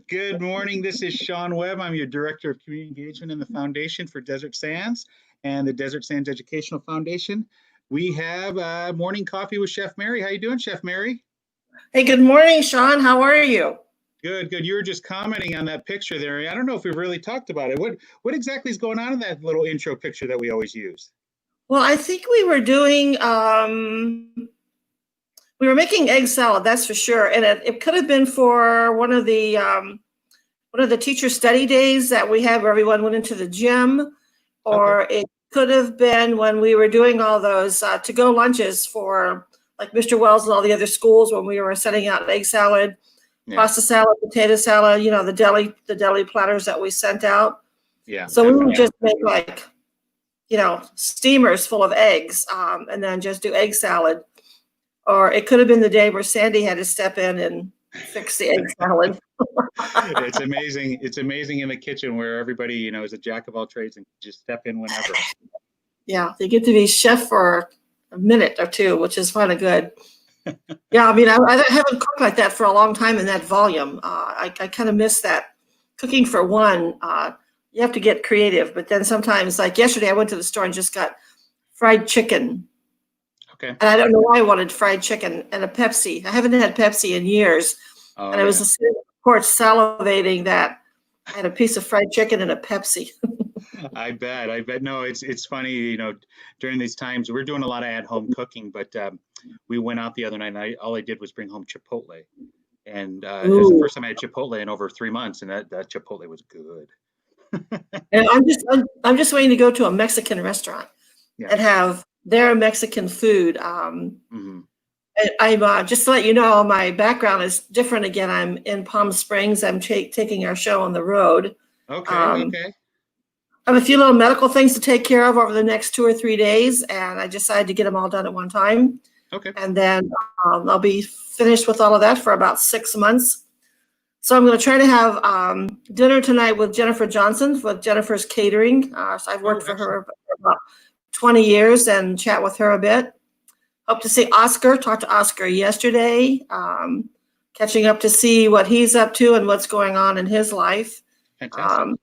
Good morning. This is Sean Webb. I'm your Director of Community Engagement in the Foundation for Desert Sands and the Desert Sands Educational Foundation. We have morning coffee with Chef Mary. How you doing, Chef Mary? Hey, good morning, Sean. How are you? Good, good. You were just commenting on that picture there. I don't know if we've really talked about it. What exactly is going on in that little intro picture that we always use? Well, I think we were doing, we were making egg salad, that's for sure. And it could have been for one of the teacher study days that we had where everyone went into the gym, or it could have been when we were doing all those to-go lunches for like Mr. Wells and all the other schools when we were setting out egg salad, pasta salad, potato salad, you know, the deli platters that we sent out. Yeah. So we would just make like, you know, steamers full of eggs, and then just do egg salad. Or it could have been the day where Sandy had to step in and fix the egg salad. It's amazing. It's amazing in the kitchen where everybody, you know, is a jack of all trades and just step in whenever. Yeah, they get to be chef for a minute or two, which is kind of good. Yeah, I mean, I haven't cooked like that for a long time in that volume. I kind of miss that cooking for one. You have to get creative, but then sometimes, like yesterday, I went to the store and just got fried chicken. Okay. And I don't know why I wanted fried chicken and a Pepsi. I haven't had Pepsi in years. Oh, and I was sitting on the porch salivating that I had a piece of fried chicken and a Pepsi. I bet. No, it's funny, you know, during these times, we're doing a lot of at-home cooking, but we went out the other night and all I did was bring home Chipotle. And it was the first time I had Chipotle in over 3 months, and that Chipotle was good. And I'm just waiting to go to a Mexican restaurant and have their Mexican food. I'm just to let you know, my background is different again. I'm in Palm Springs. I'm taking our show on the road. Okay. I have a few little medical things to take care of over the next 2 or 3 days, and I decided to get them all done at one time. Okay. And then I'll be finished with all of that for about 6 months. So I'm going to try to have dinner tonight with Jennifer Johnson with Jennifer's Catering. So I've worked for her for about 20 years and chat with her a bit. Hope to see Oscar, talked to Oscar yesterday, catching up to see what he's up to and what's going on in his life. Fantastic.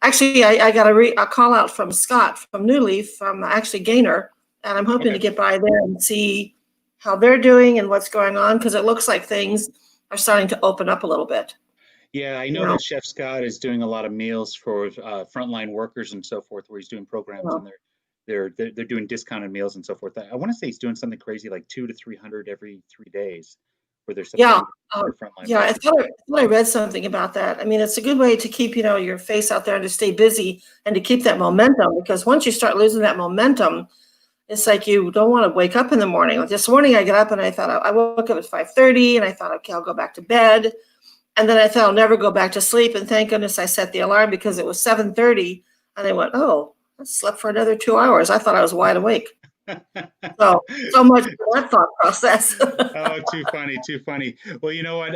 Actually, I got a call out from Scott from New Leaf, from actually Gaynor, and I'm hoping to get by there and see how they're doing and what's going on, because it looks like things are starting to open up a little bit. Yeah, I know that Chef Scott is doing a lot of meals for frontline workers and so forth, where he's doing programs and they're doing discounted meals and so forth. I want to say he's doing something crazy like 200 to 300 every 3 days, where they're Yeah, frontline yeah. workers. I thought I read something about that. I mean, it's a good way to keep, you know, your face out there and to stay busy and to keep that momentum, because once you start losing that momentum, it's like you don't want to wake up in the morning. Like this morning, I got up and I thought I woke up at 5:30 and I thought, okay, I'll go back to bed. And then I thought I'll never go back to sleep. And thank goodness I set the alarm, because it was 7:30 and I went, oh, I slept for another 2 hours. I thought I was wide awake. So much for that thought process. Oh, too funny, too funny. Well, you know what?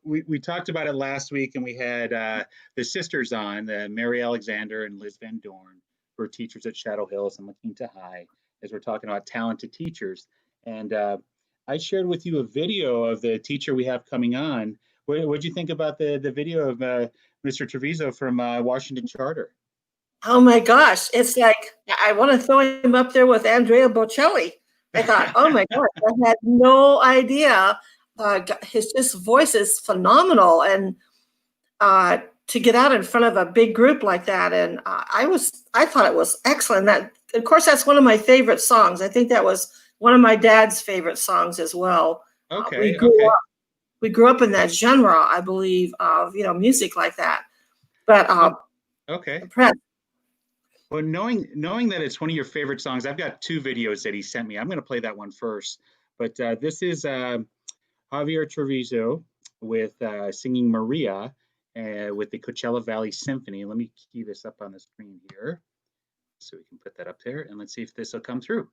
We talked about it last week, and we had the sisters on, Mary Alexander and Liz Van Dorn, who are teachers at Shadow Hills and La Quinta High, as we're talking about talented teachers. And I shared with you a video of the teacher we have coming on. What do you think about the video of Mr. Triviso from Washington Charter? Oh my gosh. It's like, I want to throw him up there with Andrea Bocelli. I thought, oh my gosh, I had no idea. His voice is phenomenal. And to get out in front of a big group like that. And I thought it was excellent. That, of course, that's one of my favorite songs. I think that was one of my dad's favorite songs as well. We grew up in that genre, I believe, of, you know, music like that. But well, knowing that it's one of your favorite songs, I've got 2 videos that he sent me. I'm going to play that one first. But this is Javier Triviso with singing Maria with the Coachella Valley Symphony. Let me key this up on the screen here so we can put that up there, and let's see if this will come through.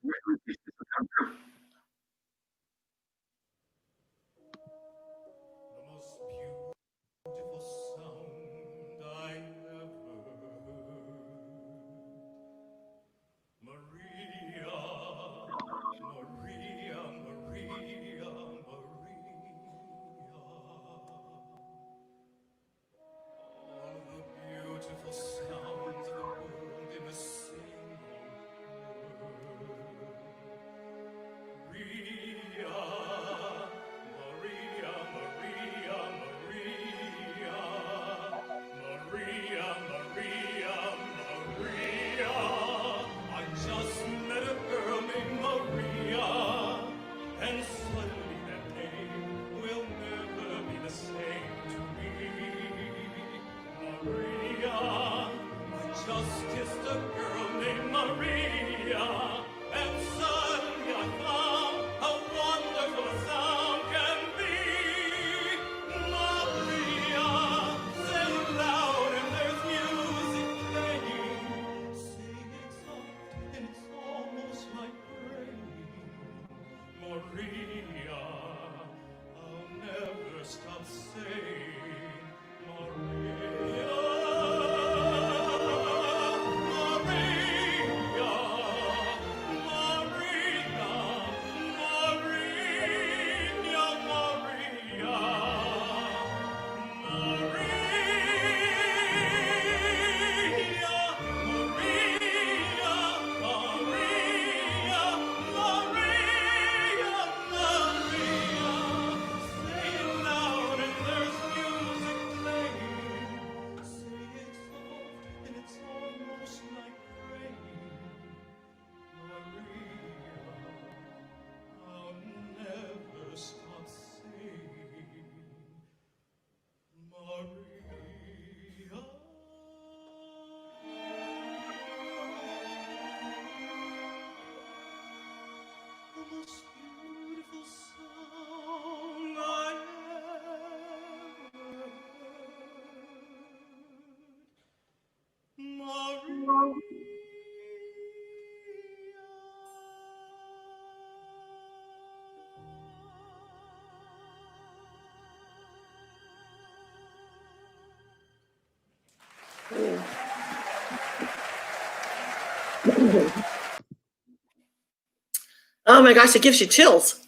Oh my gosh, it gives you chills.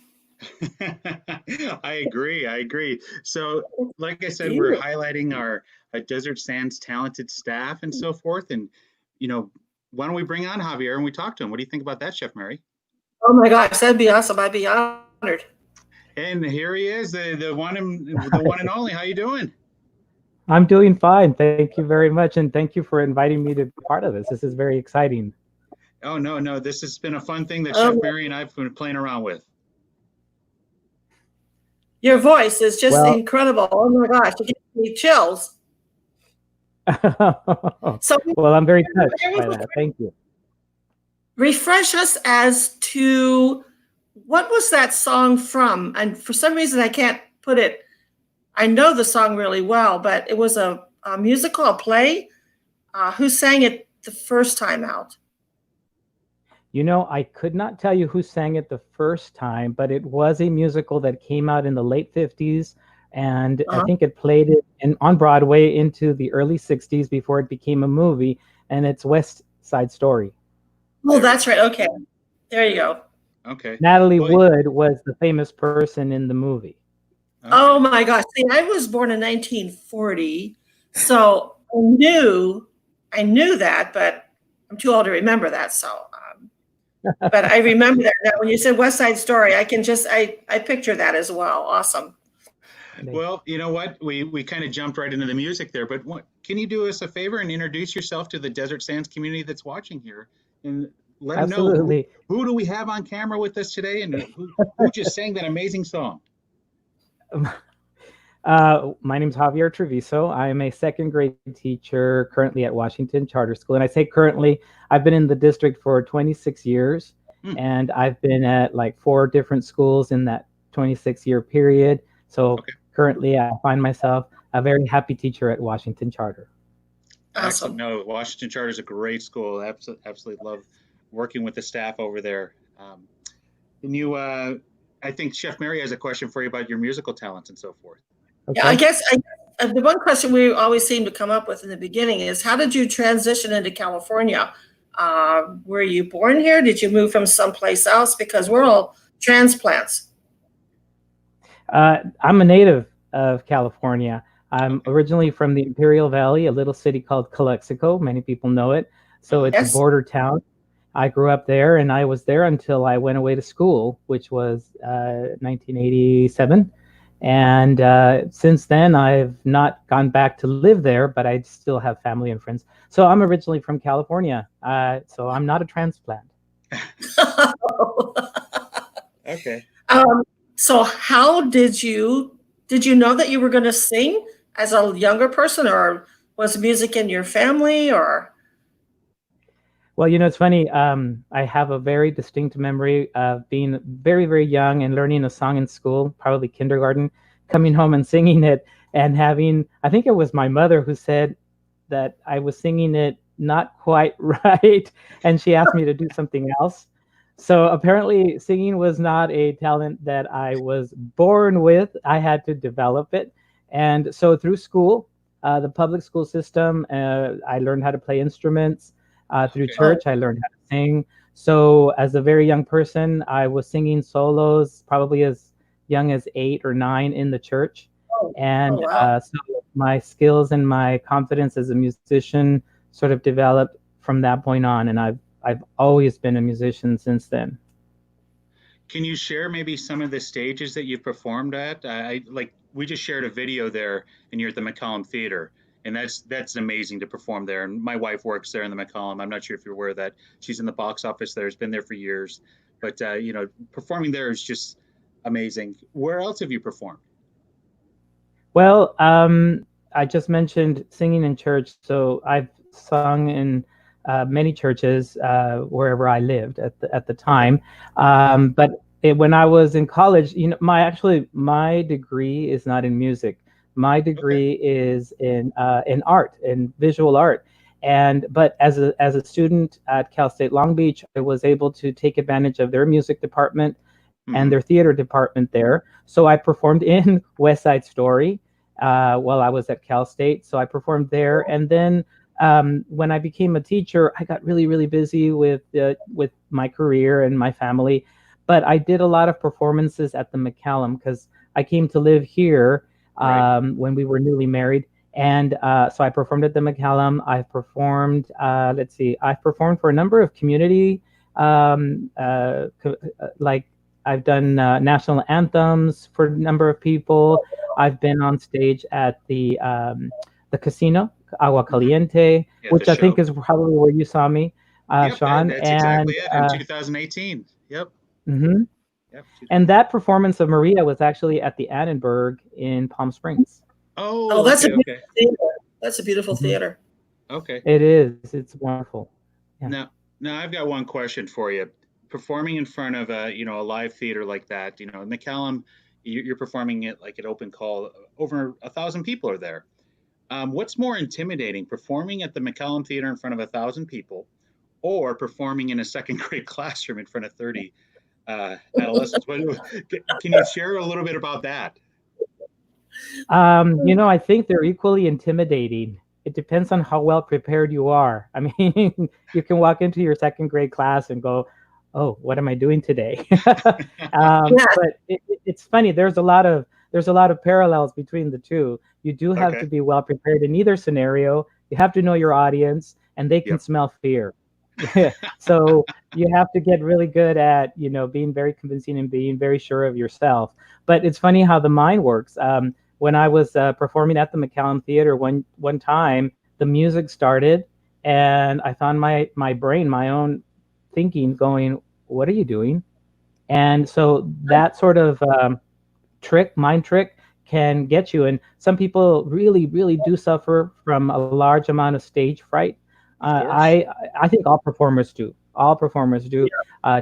I agree. So, like I said, we're highlighting our Desert Sands talented staff and so forth. And, why don't we bring on Javier and we talk to him? What do you think about that, Chef Mary? Oh my gosh, that'd be awesome. I'd be honored. And here he is, the one and only. How you doing? I'm doing fine. Thank you very much. And thank you for inviting me to be part of this. This is very exciting. Oh, no. This has been a fun thing that Chef Mary and I have been playing around with. Your voice is just incredible. Oh my gosh, it gives me chills. So, well, I'm very touched by that. Thank you. Refresh us as to what was that song from? And for some reason, I can't put it. I know the song really well, but it was a musical, a play. Who sang it the first time out? I could not tell you who sang it the first time, but it was a musical that came out in the late 50s. And I think it played it on Broadway into the early 60s before it became a movie. And it's West Side Story. Oh, that's right. Okay. There you go. Okay. Natalie Wood was the famous person in the movie. Okay. Oh my gosh. See, I was born in 1940. So I knew that, but I'm too old to remember that. So, but I remember that now. When you said West Side Story, I picture that as well. Awesome. Well, you know what? We kind of jumped right into the music there, but can you do us a favor and introduce yourself to the Desert Sands community that's watching here, and let them know who do we have on camera with us today, and who just sang that amazing song? My name's Javier Triviso. I am a second grade teacher currently at Washington Charter School. And I say currently, I've been in the district for 26 years, and I've been at like 4 different schools in that 26-year period. So currently, I find myself a very happy teacher at Washington Charter. Awesome. No, Washington Charter is a great school. I absolutely love working with the staff over there. I think Chef Mary has a question for you about your musical talents and so forth. Okay. Yeah, I guess the one question we always seem to come up with in the beginning is, how did you transition into California? Were you born here? Did you move from someplace else? Because we're all transplants. I'm a native of California. I'm originally from the Imperial Valley, a little city called Calexico. Many people know it. So it's a border town. I grew up there, and I was there until I went away to school, which was 1987. And since then, I've not gone back to live there, but I still have family and friends. So I'm originally from California. So I'm not a transplant. Okay. So how did you know that you were going to sing as a younger person, or was music in your family, or? Well, it's funny. I have a very distinct memory of being very, very young and learning a song in school, probably kindergarten, coming home and singing it, and having, I think it was my mother who said that I was singing it not quite right, and she asked me to do something else. So apparently, singing was not a talent that I was born with. I had to develop it. And so through school, the public school system, I learned how to play instruments. Through Okay. church, I learned how to sing. So as a very young person, I was singing solos, probably as young as 8 or 9 in the church. And wow. so my skills and my confidence as a musician sort of developed from that point on, and I've always been a musician since then. Can you share maybe some of the stages that you've performed at? Like we just shared a video there, and you're at the McCallum Theater, and that's amazing to perform there. And my wife works there in the McCallum. I'm not sure if you're aware of that. She's in the box office there. Has been there for years, but performing there is just amazing. Where else have you performed? Well, I just mentioned singing in church, so I've sung in many churches wherever I lived at the Okay. time. But when I was in college, my degree is not in music. My Okay. degree is in art, in visual art. But as a student at Cal State Long Beach, I was able to take advantage of their music department and Hmm. their theater department there. So I performed in West Side Story while I was at Cal State. So I performed there, and then when I became a teacher, I got really, really busy with my career and my family. But I did a lot of performances at the McCallum because I came to live here Right. when we were newly married. And so I performed at the McCallum. I performed, let's see, I've performed for a number of community, like I've done national anthems for a number of people. I've been on stage at the casino, Agua Hmm. Caliente, Yeah, the which I think show. is probably where you saw me, Yep, Sean. that's exactly it. In 2018. Yep. Mhm. Yep. And that performance of Maria was actually at the Annenberg in Palm Springs. Oh, Oh, that's a okay, beautiful okay, theater. That's a beautiful Mhm. theater. okay. It is. It's wonderful. Yeah. Now, I've got one question for you. Performing in front of a live theater like that, in McCallum, you're performing it like at open call. Over 1,000 people are there. What's more intimidating, performing at the McCallum Theater in front of 1,000 people, or performing in a second grade classroom in front of 30 adolescents? Can you share a little bit about that? I think they're equally intimidating. It depends on how well prepared you are. I mean, you can walk into your second grade class and go, "Oh, what am I doing today?" Yeah, But it's funny. There's a lot of parallels between the two. You do have to Okay. be well prepared in either scenario. You have to know your audience, and they can Yep. smell fear. So you have to get really good at being very convincing and being very sure of yourself. But it's funny how the mind works. When I was performing at the McCallum Theater one time, the music started, and I found my brain, my own thinking, going, "What are you doing?" And so that sort of mind trick, can get you. And some people really, really do suffer from a large amount of stage fright. Of Uh, course. I I think all performers do. All performers do.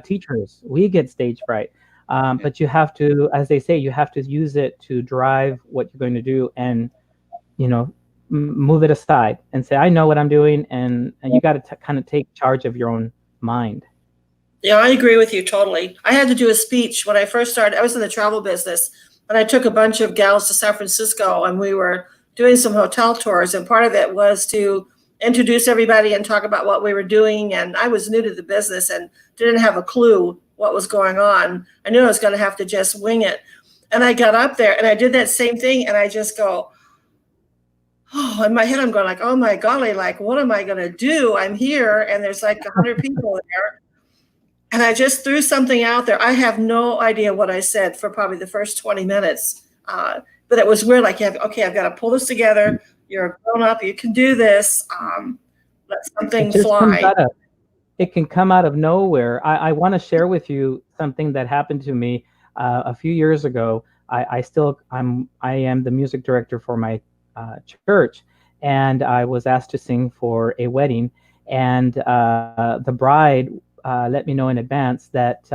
Teachers, we get stage fright. Yeah. But you have to, as they say, you have to use it to drive what you're going to do, and you know move it aside and say, I know what I'm doing, and you got to kind of take charge of your own mind. yeah, I agree with you totally. I had to do a speech when I first started. I was in the travel business, and I took a bunch of gals to San Francisco, and we were doing some hotel tours. And part of it was to introduce everybody and talk about what we were doing. And I was new to the business and didn't have a clue what was going on. I knew I was going to have to just wing it. And I got up there and I did that same thing, and I just go, oh, in my head, I'm going like, oh my golly, like, what am I going to do? I'm here, and there's like 100 people there, and I just threw something out there. I have no idea what I said for probably the first 20 minutes. But it was weird. Like, okay, I've got to pull this together. You're a grown up. You can do this. Let It something just comes fly. out of it can come out of nowhere. I want to share with you something that happened to me a few years ago. I am the music director for my church, and I was asked to sing for a wedding. And the bride let me know in advance that,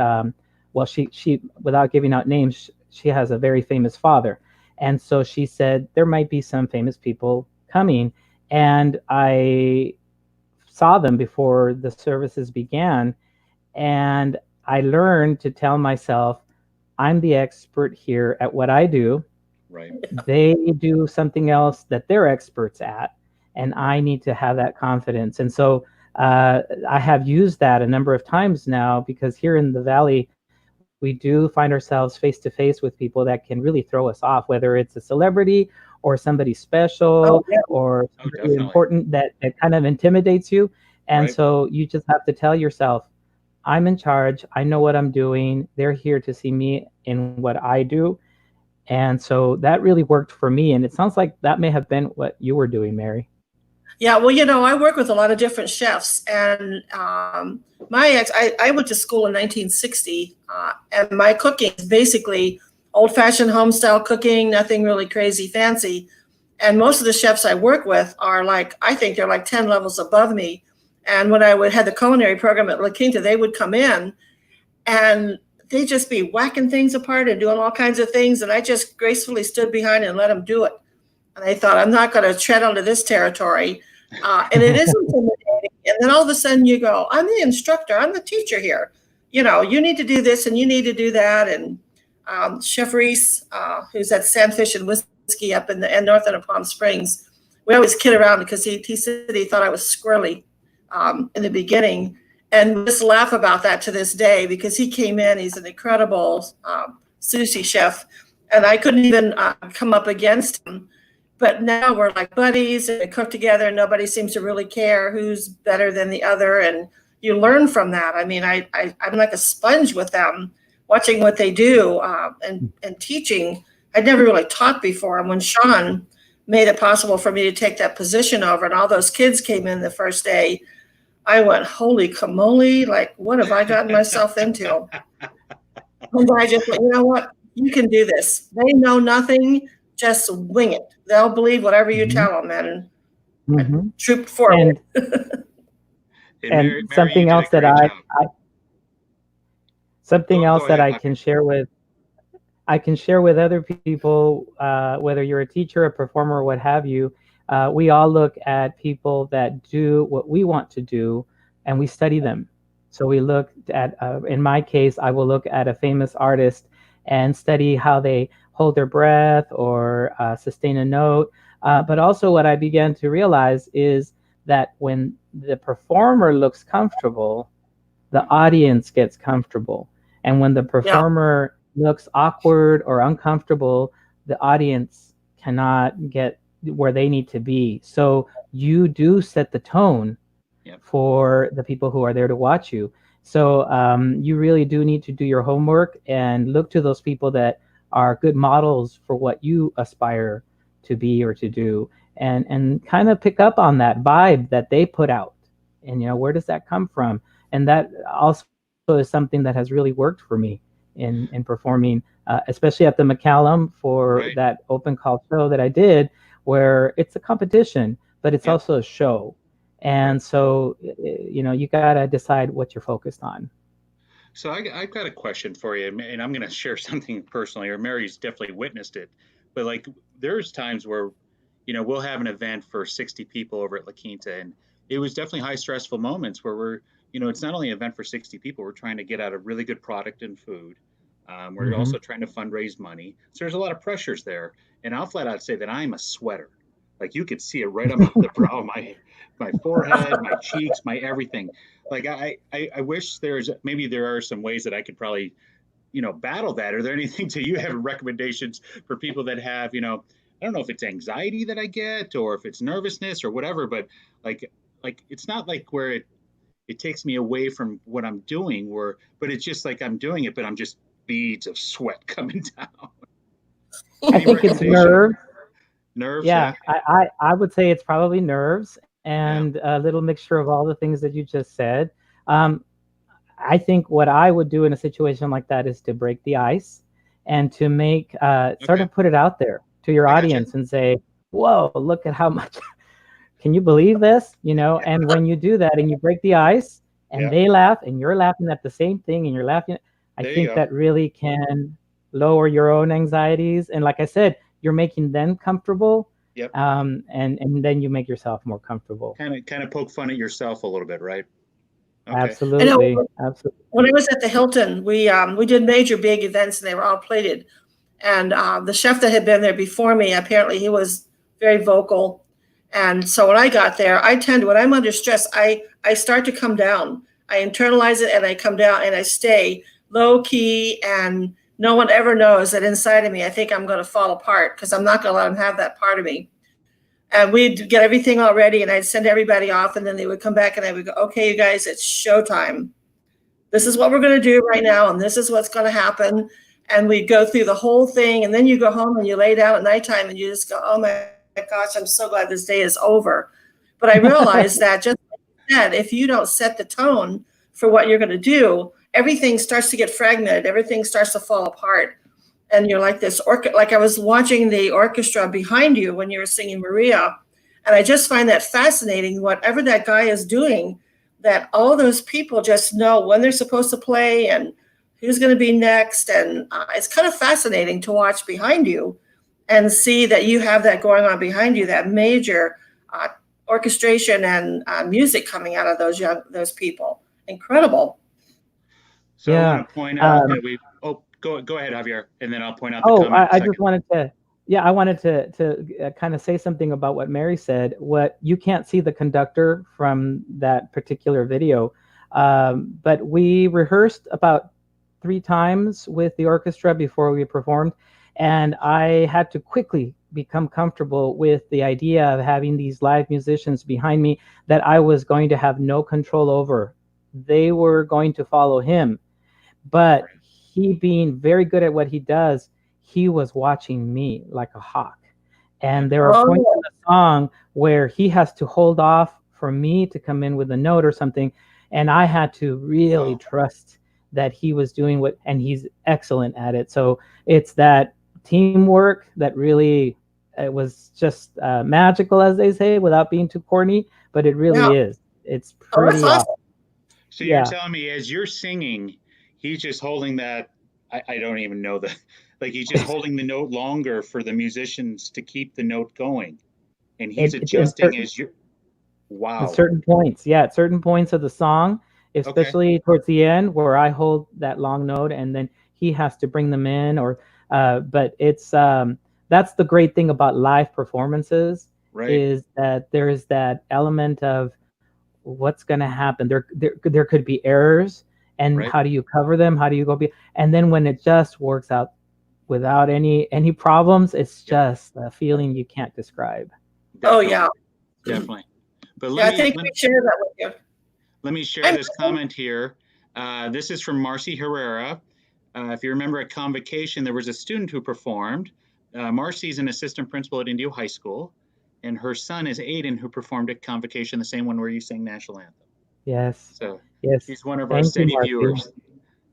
well, she, without giving out names, she has a very famous father. And so she said there might be some famous people coming. And I saw them before the services began. And I learned to tell myself, I'm the expert here at what I do. Right. They do something else that they're experts at, and I need to have that confidence. And so I have used that a number of times now, because here in the Valley, we do find ourselves face to face with people that can really throw us off, whether it's a celebrity or somebody special or somebody important that kind of intimidates you. And so you just have to tell yourself, I'm in charge. I know what I'm doing. They're here to see me in what I do. And so that really worked for me. And it sounds like that may have been what you were doing, Mary. Yeah, well, I work with a lot of different chefs, and I went to school in 1960, and my cooking is basically old-fashioned home-style cooking, nothing really crazy fancy. And most of the chefs I work with are I think they're like 10 levels above me. And when I would have the culinary program at La Quinta, they would come in, and they'd just be whacking things apart and doing all kinds of things, and I just gracefully stood behind and let them do it. And I thought, I'm not going to tread onto this territory. And it is intimidating. And then all of a sudden you go, I'm the instructor. I'm the teacher here. You need to do this and you need to do that. And Chef Reese, who's at Sandfish and Whiskey up in north end of Palm Springs, we always kid around because he said he thought I was squirrely in the beginning. And we just laugh about that to this day, because he came in, he's an incredible sushi chef. And I couldn't even come up against him. But now we're like buddies and we cook together. Nobody seems to really care who's better than the other. And you learn from that. I mean, I'm like a sponge with them, watching what they do and teaching. I'd never really taught before. And when Sean made it possible for me to take that position over and all those kids came in the first day, I went, holy camole, what have I gotten myself into? And I just went, you know what? You can do this. They know nothing. Just wing it. They'll believe whatever you tell them, and troop forward. And Mary, something else that I can share with other people, whether you're a teacher, a performer, or what have you, we all look at people that do what we want to do, and we study them. So we look at, in my case, I will look at a famous artist and study how they hold their breath or sustain a note. But also what I began to realize is that when the performer looks comfortable, the audience gets comfortable. And when the performer looks awkward or uncomfortable, the audience cannot get where they need to be. So you do set the tone for the people who are there to watch you. So you really do need to do your homework and look to those people that are good models for what you aspire to be or to do, and kind of pick up on that vibe that they put out, and where does that come from? And that also is something that has really worked for me in performing, especially at the McCallum for that open call show that I did, where it's a competition but it's also a show, and so you gotta decide what you're focused on. So I've got a question for you, and I'm going to share something personally, or Mary's definitely witnessed it. But there's times where, we'll have an event for 60 people over at La Quinta, and it was definitely high stressful moments where we're, it's not only an event for 60 people, we're trying to get out a really good product and food. We're also trying to fundraise money. So there's a lot of pressures there. And I'll flat out say that I'm a sweater. You could see it right on the brow, my forehead, my cheeks, my everything. I wish maybe there are some ways that I could probably, battle that. Are there anything you have recommendations for people that have, I don't know if it's anxiety that I get or if it's nervousness or whatever, but it's not where it takes me away from what I'm doing, but it's just I'm doing it, but I'm just beads of sweat coming down. I think it's nerves. Nerves. Yeah, I would say it's probably nerves and a little mixture of all the things that you just said. I think what I would do in a situation like that is to break the ice and to make sort of put it out there to your audience and say, whoa, look at how much can you believe this? You know, and when you do that and you break the ice and they laugh and you're laughing at the same thing and you're laughing, I think that really can lower your own anxieties. And like I said, you're making them comfortable. Yep. And then you make yourself more comfortable. Kind of poke fun at yourself a little bit, right? Okay. Absolutely. Absolutely. When I was at the Hilton, we did major big events and they were all plated. And the chef that had been there before me, apparently he was very vocal. And so when I got there, when I'm under stress, I start to come down. I internalize it and I come down and I stay low key, and no one ever knows that inside of me, I think I'm going to fall apart because I'm not going to let them have that part of me. And we'd get everything all ready and I'd send everybody off, and then they would come back and I would go, okay, you guys, it's showtime. This is what we're going to do right now. And this is what's going to happen. And we'd go through the whole thing. And then you go home and you lay down at nighttime and you just go, oh my gosh, I'm so glad this day is over. But I realized that, just like you said, if you don't set the tone for what you're going to do, everything starts to get fragmented. Everything starts to fall apart. And you're like this like I was watching the orchestra behind you when you were singing Maria. And I just find that fascinating, whatever that guy is doing, that all those people just know when they're supposed to play and who's going to be next. And it's kind of fascinating to watch behind you and see that you have that going on behind you, that major orchestration and music coming out of those people. Incredible. So I want to point out that go ahead, Javier, and then I'll point out the comment. I just wanted to, I wanted to kind of say something about what Mary said. What you can't see the conductor from that particular video, but we rehearsed about 3 times with the orchestra before we performed, and I had to quickly become comfortable with the idea of having these live musicians behind me that I was going to have no control over. They were going to follow him, but he, being very good at what he does, he was watching me like a hawk. And there are points in the song where he has to hold off for me to come in with a note or something, and I had to really trust that he was doing and he's excellent at it. So it's that teamwork that really, it was just magical, as they say, without being too corny, but it really is. It's pretty awesome. So you're telling me as you're singing, he's just holding that, I don't even know like he's just holding the note longer for the musicians to keep the note going. And he's adjusting as you're, wow. At certain points, at certain points of the song, especially towards the end where I hold that long note and then he has to bring them in, but it's, that's the great thing about live performances, is that there is that element of what's going to happen. There could be errors, and how do you cover them? How do you go and then when it just works out without any problems, it's just a feeling you can't describe. Definitely. Definitely. But I think we share that with you. Let me share this comment here. This is from Marcy Herrera. If you remember at Convocation, there was a student who performed. Marcy's an assistant principal at Indio High School, and her son is Aiden, who performed at Convocation, the same one where you sang National Anthem. Yes. So yes, he's one of our steady viewers.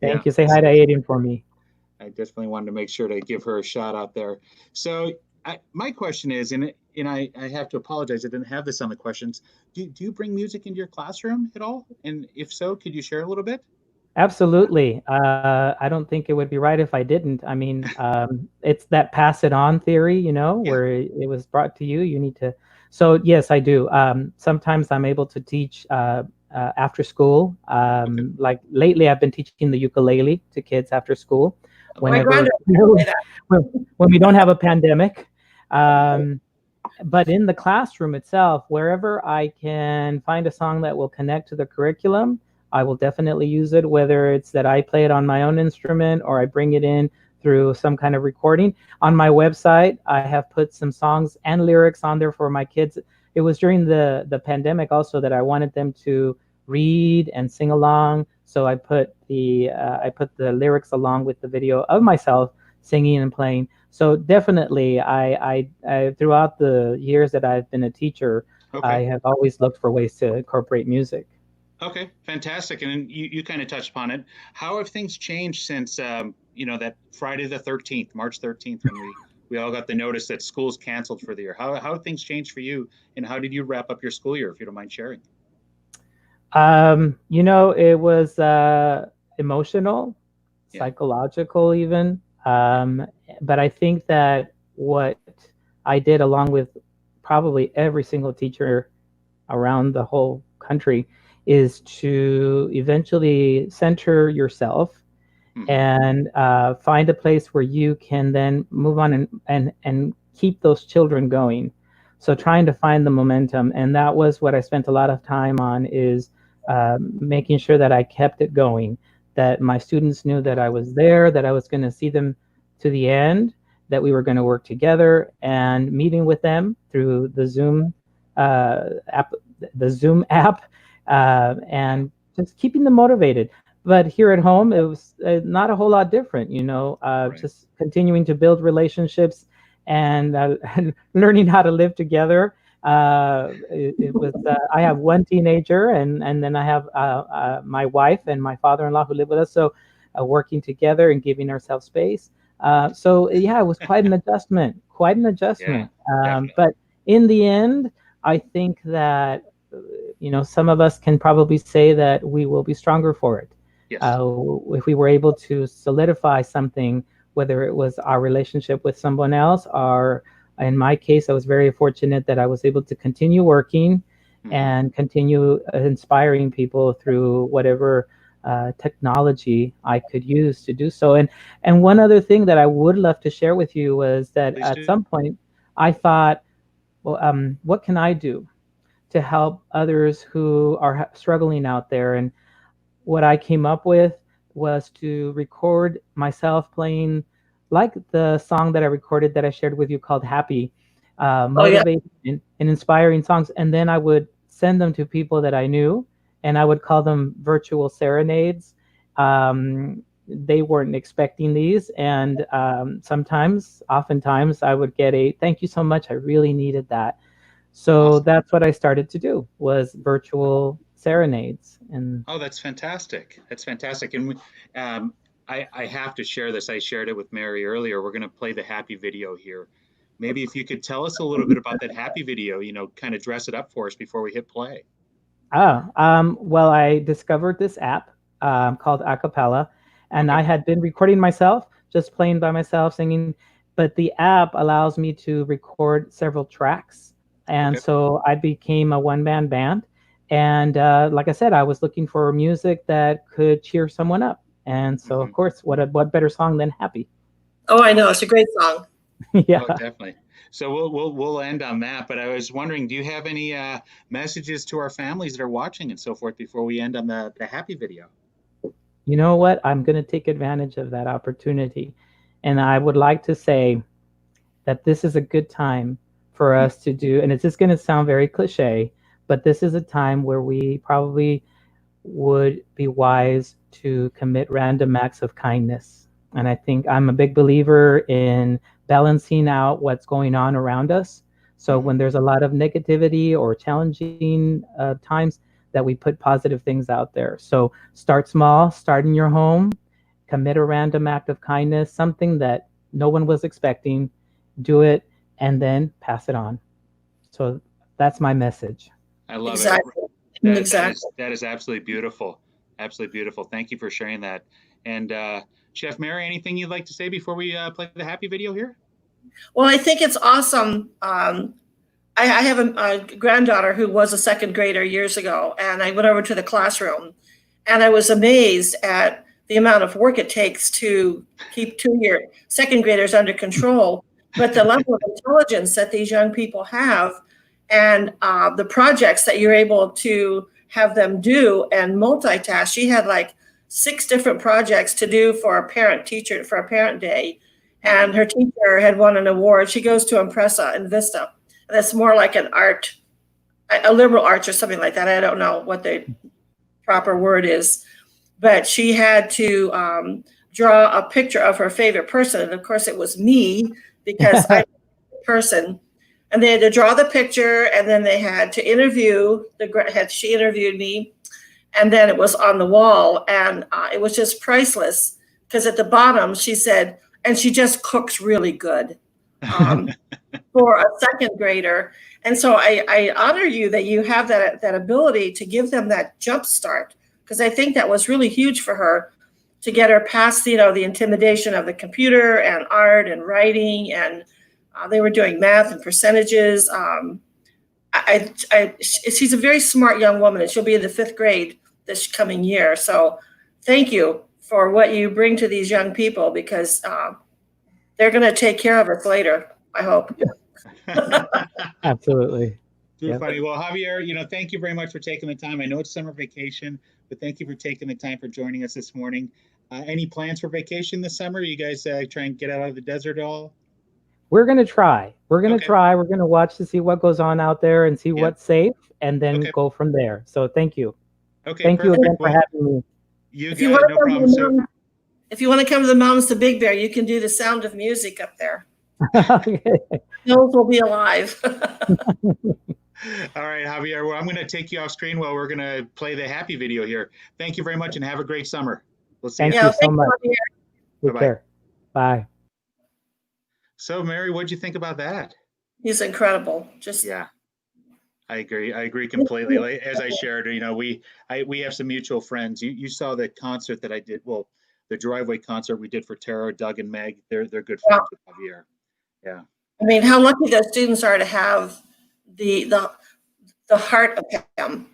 Thank you. Say hi to Aiden for me. I definitely wanted to make sure to give her a shout out there. So my question is, and I have to apologize, I didn't have this on the questions. Do you bring music into your classroom at all? And if so, could you share a little bit? Absolutely. I don't think it would be right if I didn't. I mean, it's that pass it on theory, where it was brought to you. You need to. So yes, I do. Sometimes I'm able to teach after school. Like lately, I've been teaching the ukulele to kids after school. Whenever when we don't have a pandemic. But in the classroom itself, wherever I can find a song that will connect to the curriculum, I will definitely use it, whether it's that I play it on my own instrument or I bring it in through some kind of recording. On my website, I have put some songs and lyrics on there for my kids. It was during the pandemic also that I wanted them to read and sing along. So I put the lyrics along with the video of myself singing and playing. So definitely, I throughout the years that I've been a teacher, I have always looked for ways to incorporate music. Okay, fantastic. And you kind of touched upon it. How have things changed since that Friday the 13th, March 13th, when we all got the notice that school's canceled for the year. How have things changed for you, and how did you wrap up your school year, if you don't mind sharing? It was emotional, Yeah. psychological even. But I think that what I did, along with probably every single teacher around the whole country, is to eventually center yourself and find a place where you can then move on and keep those children going. So trying to find the momentum, and that was what I spent a lot of time on, is making sure that I kept it going, that my students knew that I was there, that I was going to see them to the end, that we were going to work together, and meeting with them through the Zoom app, and just keeping them motivated. But here at home, it was not a whole lot different, Right. just continuing to build relationships and learning how to live together. It was. I have one teenager, and then I have my wife and my father-in-law who live with us. So working together and giving ourselves space. So yeah, it was quite an adjustment. Quite an adjustment. Definitely. But in the end, I think that some of us can probably say that we will be stronger for it. Yes. If we were able to solidify something, whether it was our relationship with someone else, or in my case, I was very fortunate that I was able to continue working and continue inspiring people through whatever technology I could use to do so. And one other thing that I would love to share with you was that Please at do. some point I thought, well, what can I do to help others who are struggling out there? And what I came up with was to record myself playing, like the song that I recorded that I shared with you called Happy, motivating and inspiring songs. And then I would send them to people that I knew, and I would call them virtual serenades. They weren't expecting these. And oftentimes, I would get a thank you so much. I really needed that. So Awesome. that's what I started to do, was virtual serenades. And Oh, that's fantastic. That's fantastic. And I have to share this. I shared it with Mary earlier. We're going to play the happy video here. Maybe if you could tell us a little bit about that happy video, kind of dress it up for us before we hit play. Well, I discovered this app called Acapella, and I had been recording myself, just playing by myself, singing. But the app allows me to record several tracks, and so I became a one-man band. And like I said, I was looking for music that could cheer someone up. And so, of course, what better song than Happy? Oh, I know. It's a great song. Yeah. Oh, definitely. So we'll end on that. But I was wondering, do you have any messages to our families that are watching and so forth before we end on the happy video? You know what? I'm going to take advantage of that opportunity. And I would like to say that this is a good time for us to do, and it's just going to sound very cliche, but this is a time where we probably would be wise to commit random acts of kindness. And I think I'm a big believer in balancing out what's going on around us. So when there's a lot of negativity or challenging times, that we put positive things out there. So start small, start in your home, commit a random act of kindness, something that no one was expecting, do it, and then pass it on. So that's my message. I love Exactly. it. That is absolutely beautiful. Absolutely beautiful. Thank you for sharing that. And Chef Mary, anything you'd like to say before we play the happy video here? Well, I think it's awesome. I have a granddaughter who was a second grader years ago, and I went over to the classroom, and I was amazed at the amount of work it takes to keep 2-year second graders under control, but the level of intelligence that these young people have, and the projects that you're able to have them do and multitask. She had like 6 different projects to do for a parent day, and her teacher had won an award. She goes to Impressa in Vista. That's more like an art, a liberal arts or something like that. I don't know what the proper word is, but she had to draw a picture of her favorite person. And of course it was me, because I'm a person. And they had to draw the picture, and then they had to she interviewed me, and then it was on the wall, and it was just priceless, because at the bottom she said, and she just cooks really good. for a second grader. And so I honor you that you have that ability to give them that jump start, because I think that was really huge for her to get her past, the intimidation of the computer and art and writing, and they were doing math and percentages. She's a very smart young woman, and she'll be in the 5th grade this coming year. So thank you for what you bring to these young people, because they're going to take care of us later, I hope. Absolutely. Too funny. Well, Javier, thank you very much for taking the time. I know it's summer vacation, but thank you for taking the time for joining us this morning. Any plans for vacation this summer? You guys try and get out of the desert at all? We're going to try. We're going to try. We're going to watch to see what goes on out there and see what's safe, and then go from there. So thank you. Okay. Thank you again for having me. If you want to come to the mountains to Big Bear, you can do the Sound of Music up there. Okay. Those will be alive. All right, Javier. Well, I'm going to take you off screen while we're going to play the happy video here. Thank you very much, and have a great summer. We'll see you. Thank you so much. Take care. Bye. So, Mary, what'd you think about that? He's incredible. Yeah, I agree completely. Like, as I shared, we have some mutual friends. You saw the concert that I did. Well, the driveway concert we did for Tara, Doug, and Meg. They're good friends with Javier. Yeah. I mean, how lucky those students are to have the heart of him.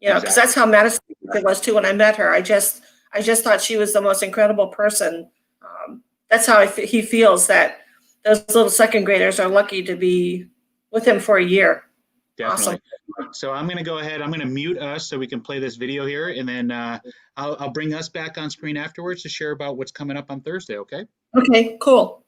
Because that's how Madison was too when I met her. I just thought she was the most incredible person. That's how he feels, that those little second graders are lucky to be with him for a year. Definitely. Awesome. So I'm going to go ahead. I'm going to mute us so we can play this video here, and then I'll bring us back on screen afterwards to share about what's coming up on Thursday. Okay. Okay. Cool.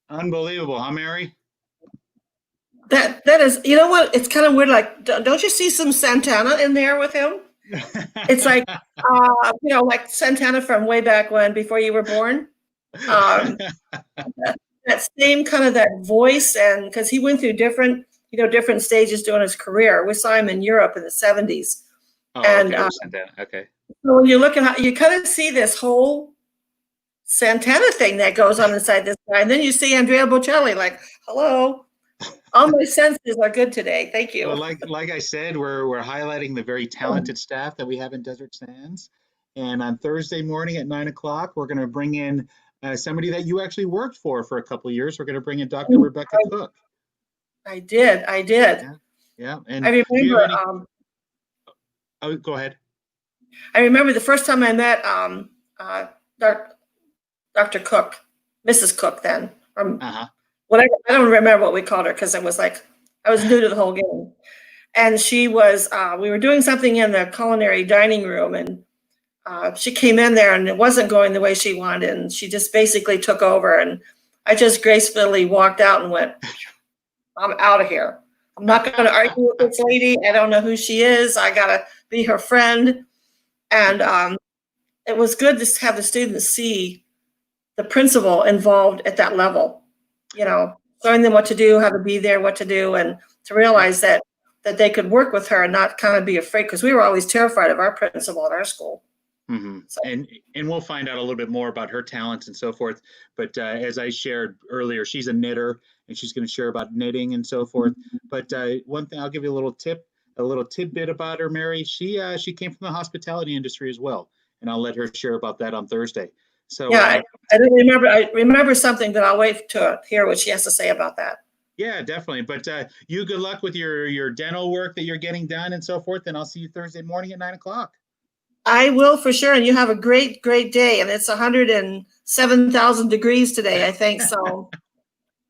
Unbelievable, huh, Mary? That is, you know what? It's kind of weird. Like, don't you see some Santana in there with him? It's like, like Santana from way back when, before you were born. That same kind of that voice, and because he went through different stages during his career. We saw him in Europe in the 70s. Oh, and okay, Santana. Okay. so when you look at how you kind of see this whole Santana thing that goes on inside this guy, and then you see Andrea Bocelli, like, hello. All my senses are good today. Thank you. Well, like I said, we're highlighting the very talented staff that we have in Desert Sands. And on Thursday morning at 9 o'clock, we're going to bring in somebody that you actually worked for a couple of years. We're going to bring in Dr. Rebecca Cook. I did. Yeah. And I remember. Oh, go ahead. I remember the first time I met Dr. Cook, Mrs. Cook then. Whatever, I don't remember what we called her, because I was new to the whole game. And she was, we were doing something in the culinary dining room, and she came in there and it wasn't going the way she wanted, and she just basically took over, and I just gracefully walked out and went, I'm out of here. I'm not going to argue with this lady. I don't know who she is. I got to be her friend. And it was good to have the students see the principal involved at that level, showing them what to do, how to be there, what to do, and to realize that they could work with her and not kind of be afraid, because we were always terrified of our principal at our school. Mm-hmm. So. And we'll find out a little bit more about her talents and so forth. But as I shared earlier, she's a knitter, and she's going to share about knitting and so forth. But one thing, I'll give you a little tidbit about her, Mary. She came from the hospitality industry as well, and I'll let her share about that on Thursday. So yeah, I don't remember. I remember something, but I'll wait to hear what she has to say about that. Yeah, definitely. But you good luck with your dental work that you're getting done and so forth. And I'll see you Thursday morning at 9 o'clock. I will, for sure. And you have a great, great day. And it's 107,000 degrees today, I think. So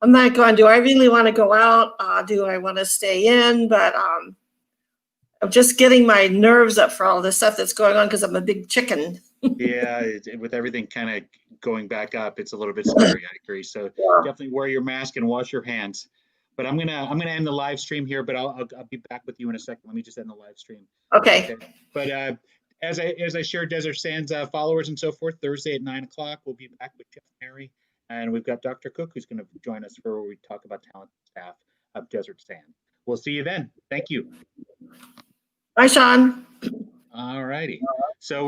I'm not going, do I really want to go out? Do I want to stay in? But I'm just getting my nerves up for all this stuff that's going on, because I'm a big chicken. Yeah, with everything kind of going back up, it's a little bit scary. I agree. So definitely wear your mask and wash your hands. But I'm gonna end the live stream here. But I'll be back with you in a second. Let me just end the live stream. Okay. But as I share Desert Sands followers and so forth, Thursday at 9 o'clock, we'll be back with Chef Mary, and we've got Dr. Cook, who's going to join us for where we talk about talent staff of Desert Sands. We'll see you then. Thank you. Bye, Sean. All righty. So we're